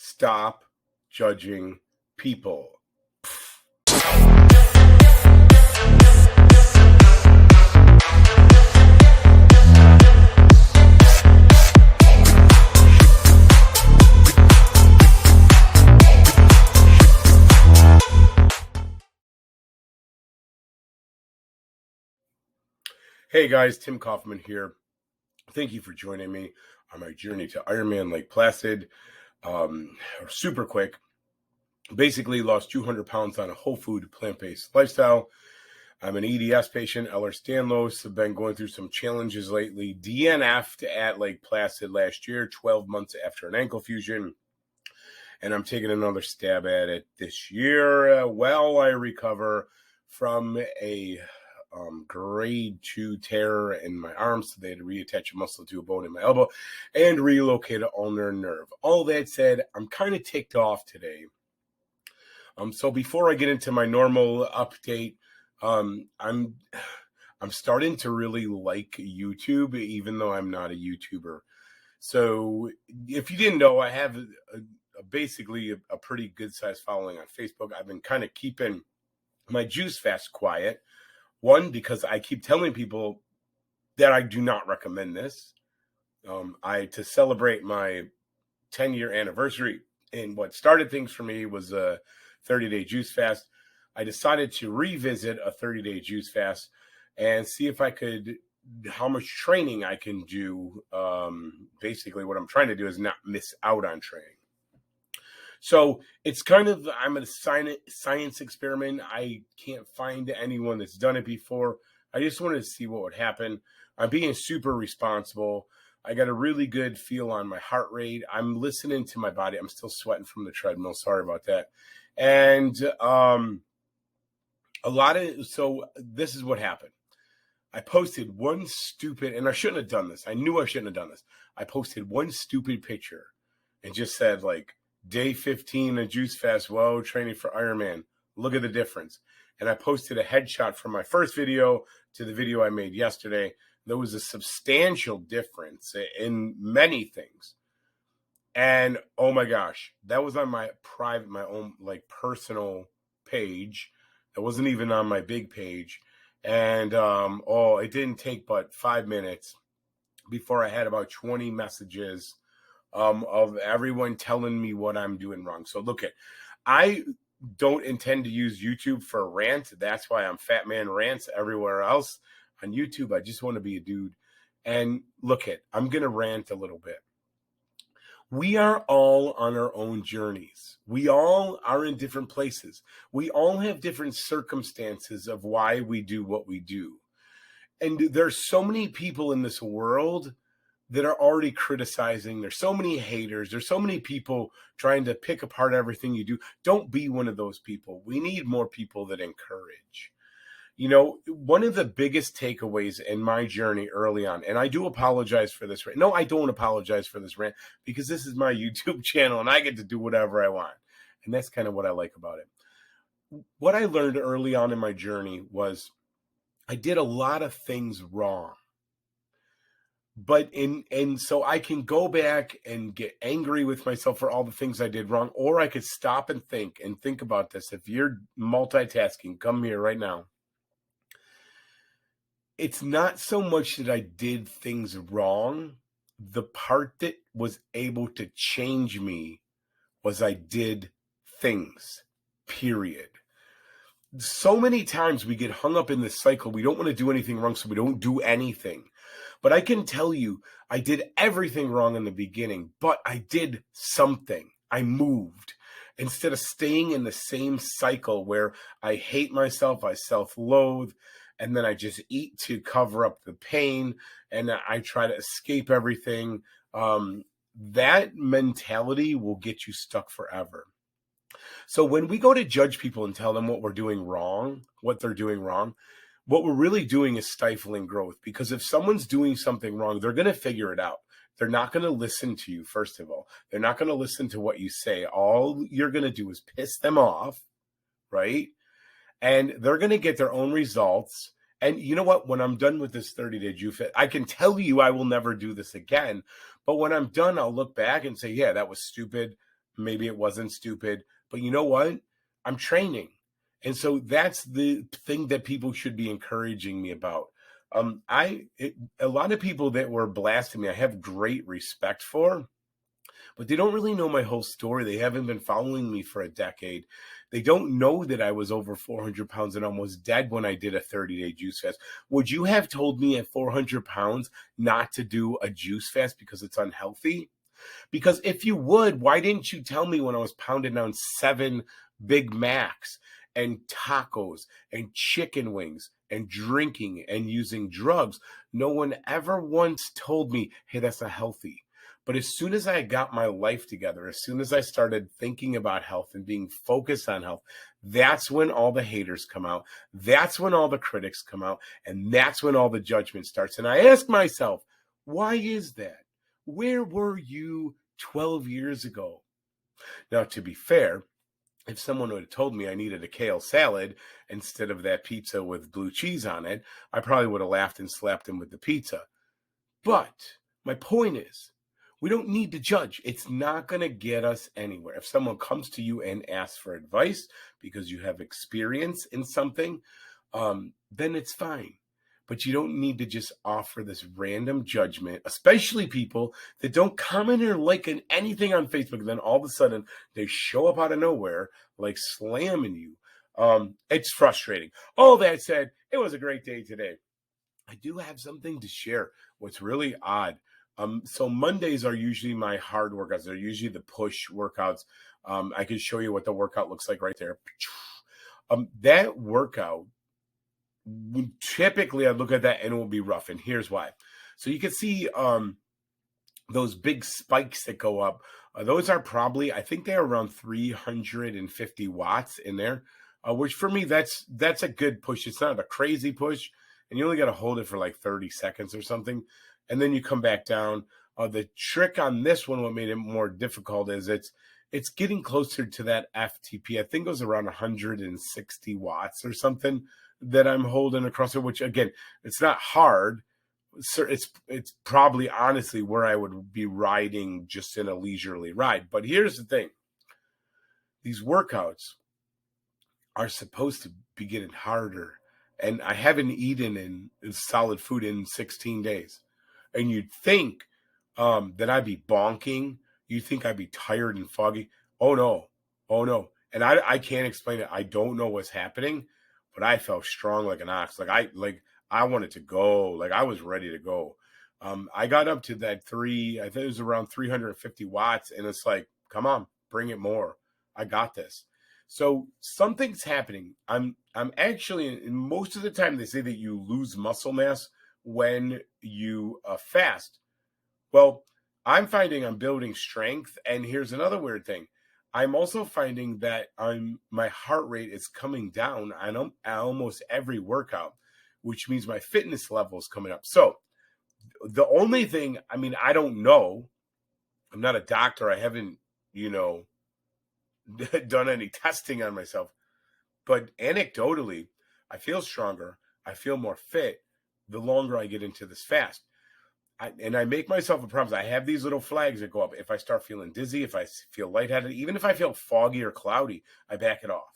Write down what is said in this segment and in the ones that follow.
Stop judging people. Hey guys, Tim Kaufman here. Thank you for joining me on my journey to Ironman Lake Placid. Super quick. Basically lost 200 pounds on a whole food, plant-based lifestyle. I'm an EDS patient, Ehlers-Danlos. I've been going through some challenges lately. DNF'd at Lake Placid last year, 12 months after an ankle fusion. And I'm taking another stab at it this year while I recover from a grade 2 tear in my arm, so they had to reattach a muscle to a bone in my elbow and relocate an ulnar nerve. All that said, I'm kind of ticked off today. So before I get into my normal update, I'm starting to really like YouTube, even though I'm not a YouTuber. So if you didn't know, I have basically a pretty good sized following on Facebook. I've been kind of keeping my juice fast quiet. One, because I keep telling people that I do not recommend this. To celebrate my 10-year anniversary, and what started things for me was a 30-day juice fast. I decided to revisit a 30-day juice fast and see if I could, how much training I can do. Basically, what I'm trying to do is not miss out on training. So it's kind of, I'm a science experiment. I can't find anyone that's done it before. I just wanted to see what would happen. I'm being super responsible. I got a really good feel on my heart rate. I'm listening to my body. I'm still sweating from the treadmill. Sorry about that. And so this is what happened. I posted one stupid, and I shouldn't have done this. I knew I shouldn't have done this. I posted one stupid picture and just said, like, day 15 of juice fast, whoa, training for Ironman. Look at the difference. And I posted a headshot from my first video to the video I made yesterday. There was a substantial difference in many things. And oh my gosh, that was on my private, my own like personal page. It wasn't even on my big page. And it didn't take but 5 minutes before I had about 20 messages of everyone telling me what I'm doing wrong. So look I don't intend to use YouTube for a rant. That's why I'm Fat Man Rants everywhere else on YouTube. I just want to be a dude. And I'm going to rant a little bit. We are all on our own journeys. We all are in different places. We all have different circumstances of why we do what we do. And there's so many people in this world that are already criticizing. There's so many haters. There's so many people trying to pick apart everything you do. Don't be one of those people. We need more people that encourage. You know, one of the biggest takeaways in my journey early on, and I do apologize for this rant. No, I don't apologize for this rant because this is my YouTube channel and I get to do whatever I want. And that's kind of what I like about it. What I learned early on in my journey was I did a lot of things wrong. But so I can go back and get angry with myself for all the things I did wrong, or I could stop and think about this. If you're multitasking, come here right now. It's not so much that I did things wrong. The part that was able to change me was I did things, period. So many times we get hung up in this cycle. We don't want to do anything wrong, so we don't do anything. But I can tell you, I did everything wrong in the beginning, but I did something. I moved. Instead of staying in the same cycle where I hate myself, I self-loathe, and then I just eat to cover up the pain, and I try to escape everything. That mentality will get you stuck forever. So when we go to judge people and tell them what we're doing wrong, what they're doing wrong, what we're really doing is stifling growth, because if someone's doing something wrong, they're going to figure it out. They're not going to listen to you, first of all. They're not going to listen to what you say. All you're going to do is piss them off, right? And they're going to get their own results. And you know what? When I'm done with this 30-day juice fast, I can tell you I will never do this again. But when I'm done, I'll look back and say, yeah, that was stupid. Maybe it wasn't stupid, but you know what? I'm training. And so that's the thing that people should be encouraging me about. A lot of people that were blasting me, I have great respect for, but they don't really know my whole story. They haven't been following me for a decade. They don't know that I was over 400 pounds and almost dead when I did a 30-day juice fast. Would you have told me at 400 pounds not to do a juice fast because it's unhealthy? Because if you would, why didn't you tell me when I was pounding down 7 Big Macs and tacos and chicken wings and drinking and using drugs? No one ever once told me, hey, that's not healthy. But as soon as I got my life together, as soon as I started thinking about health and being focused on health, that's when all the haters come out. That's when all the critics come out. And that's when all the judgment starts. And I ask myself, why is that? Where were you 12 years ago? Now, to be fair, if someone would have told me I needed a kale salad instead of that pizza with blue cheese on it, I probably would have laughed and slapped him with the pizza. But my point is, we don't need to judge. It's not going to get us anywhere. If someone comes to you and asks for advice because you have experience in something, then it's fine. But you don't need to just offer this random judgment, especially people that don't comment or like anything on Facebook. And then all of a sudden they show up out of nowhere, like slamming you. It's frustrating. All that said, it was a great day today. I do have something to share. What's really odd. So Mondays are usually my hard workouts. They're usually the push workouts. I can show you what the workout looks like right there. That workout, typically I look at that and it will be rough. And here's why. So you can see those big spikes that go up. Those are probably, I think they're around 350 watts in there, which for me, that's a good push. It's not a crazy push. And you only got to hold it for like 30 seconds or something. And then you come back down. The trick on this one, what made it more difficult is it's getting closer to that FTP. I think it was around 160 watts or something that I'm holding across it, which again, it's not hard. It's probably honestly where I would be riding just in a leisurely ride. But here's the thing. These workouts are supposed to be getting harder. And I haven't eaten in solid food in 16 days. And you'd think that I'd be bonking. You'd think I'd be tired and foggy. Oh, no. Oh, no. And I can't explain it. I don't know what's happening, but I felt strong like an ox. I wanted to go. Like I was ready to go. I got up to that I think it was around 350 watts. And it's like, come on, bring it more. I got this. So something's happening. I'm actually, most of the time they say that you lose muscle mass when you fast. Well, I'm finding I'm building strength. And here's another weird thing. I'm also finding that my heart rate is coming down on almost every workout, which means my fitness level is coming up. So the only thing, I don't know. I'm not a doctor. I haven't, done any testing on myself. But anecdotally, I feel stronger. I feel more fit the longer I get into this fast. I make myself a promise. I have these little flags that go up. If I start feeling dizzy, if I feel lightheaded, even if I feel foggy or cloudy, I back it off.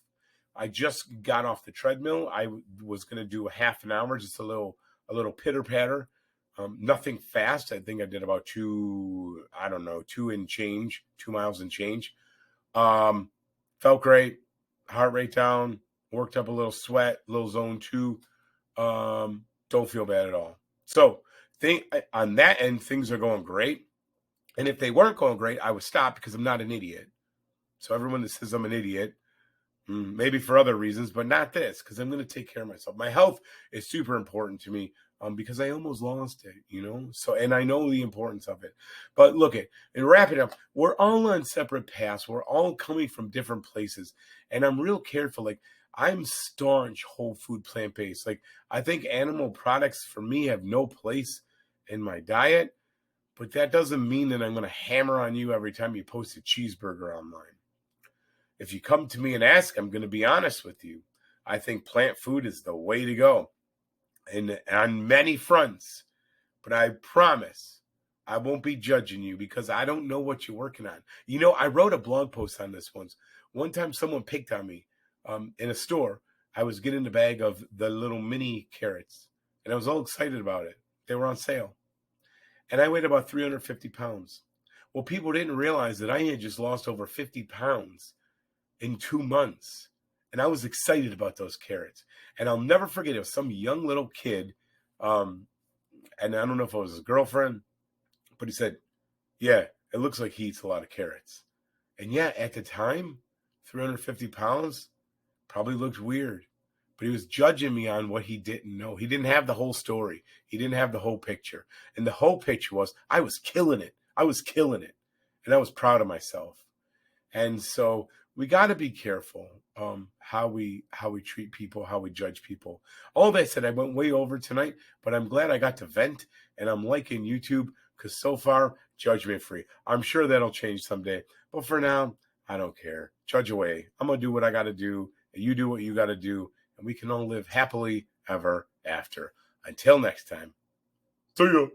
I just got off the treadmill. I was going to do a half an hour, just a little pitter patter. Nothing fast. I think I did about 2 miles and change. Felt great. Heart rate down. Worked up a little sweat, little zone 2. Don't feel bad at all. So on that end, things are going great. And if they weren't going great, I would stop because I'm not an idiot. So everyone that says I'm an idiot, maybe for other reasons, but not this, because I'm going to take care of myself. My health is super important to me because I almost lost it, So, and I know the importance of it. But look and wrap it up. We're all on separate paths. We're all coming from different places. And I'm real careful. Like, I'm staunch whole food plant-based. Like, I think animal products for me have no place in my diet, but that doesn't mean that I'm going to hammer on you every time you post a cheeseburger online. If you come to me and ask, I'm going to be honest with you. I think plant food is the way to go, and on many fronts. But I promise, I won't be judging you because I don't know what you're working on. You know, I wrote a blog post on this once. One time someone picked on me in a store. I was getting a bag of the little mini carrots, and I was all excited about it. They were on sale. And I weighed about 350 pounds. Well, people didn't realize that I had just lost over 50 pounds in 2 months. And I was excited about those carrots. And I'll never forget, it was some young little kid. And I don't know if it was his girlfriend, but he said, yeah, it looks like he eats a lot of carrots. And yeah, at the time, 350 pounds probably looked weird. But he was judging me on what he didn't know. He didn't have the whole story. He didn't have the whole picture. And the whole picture was I was killing it. I was killing it. And I was proud of myself. And so we got to be careful how we treat people, how we judge people. All that said, I went way over tonight, but I'm glad I got to vent, and I'm liking YouTube because so far, judgment free. I'm sure that'll change someday. But for now, I don't care. Judge away. I'm going to do what I got to do, and you do what you got to do, and we can all live happily ever after. Until next time. See ya.